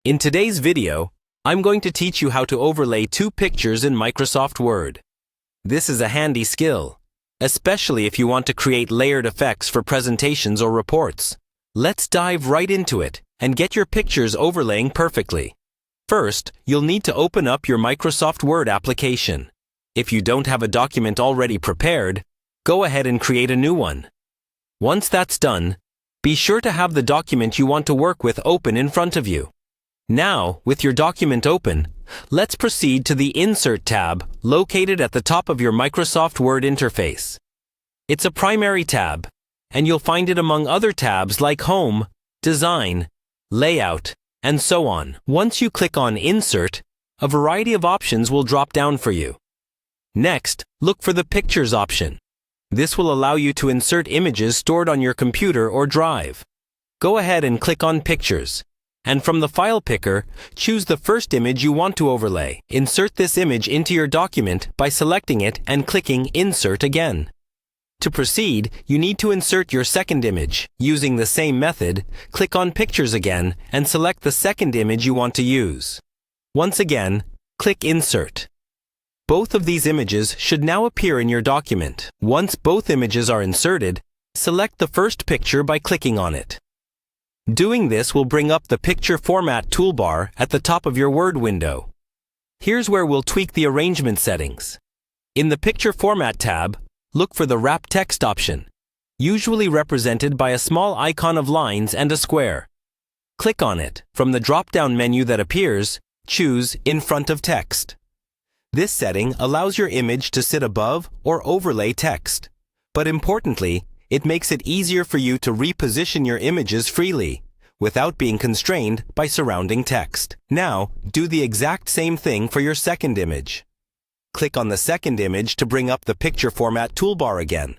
In today's video, I'm going to teach you how to overlay two pictures in Microsoft Word. This is a handy skill, especially if you want to create layered effects for presentations or reports. Let's dive right into it and get your pictures overlaying perfectly. First, you'll need to open up your Microsoft Word application. If you don't have a document already prepared, go ahead and create a new one. Once that's done, be sure to have the document you want to work with open in front of you. Now, with your document open, let's proceed to the Insert tab located at the top of your Microsoft Word interface. It's a primary tab, and you'll find it among other tabs like Home, Design, Layout, and so on. Once you click on Insert, a variety of options will drop down for you. Next, look for the Pictures option. This will allow you to insert images stored on your computer or drive. Go ahead and click on Pictures, and from the file picker, choose the first image you want to overlay. Insert this image into your document by selecting it and clicking Insert again. To proceed, you need to insert your second image. Using the same method, click on Pictures again and select the second image you want to use. Once again, click Insert. Both of these images should now appear in your document. Once both images are inserted, select the first picture by clicking on it. Doing this will bring up the Picture Format toolbar at the top of your Word window. Here's where we'll tweak the arrangement settings. In the Picture Format tab, look for the Wrap Text option, usually represented by a small icon of lines and a square. Click on it. From the drop-down menu that appears, choose In Front of Text. This setting allows your image to sit above or overlay text. But importantly, it makes it easier for you to reposition your images freely, without being constrained by surrounding text. Now, do the exact same thing for your second image. Click on the second image to bring up the Picture Format toolbar again.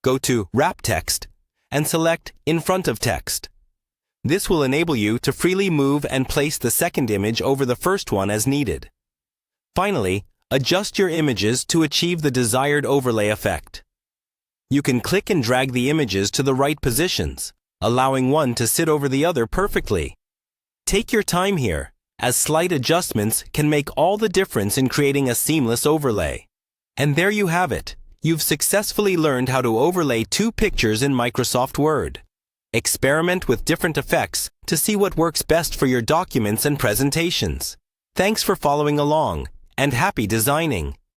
Go to Wrap Text and select In Front of Text. This will enable you to freely move and place the second image over the first one as needed. Finally, adjust your images to achieve the desired overlay effect. You can click and drag the images to the right positions, allowing one to sit over the other perfectly. Take your time here, as slight adjustments can make all the difference in creating a seamless overlay. And there you have it. You've successfully learned how to overlay two pictures in Microsoft Word. Experiment with different effects to see what works best for your documents and presentations. Thanks for following along, and happy designing!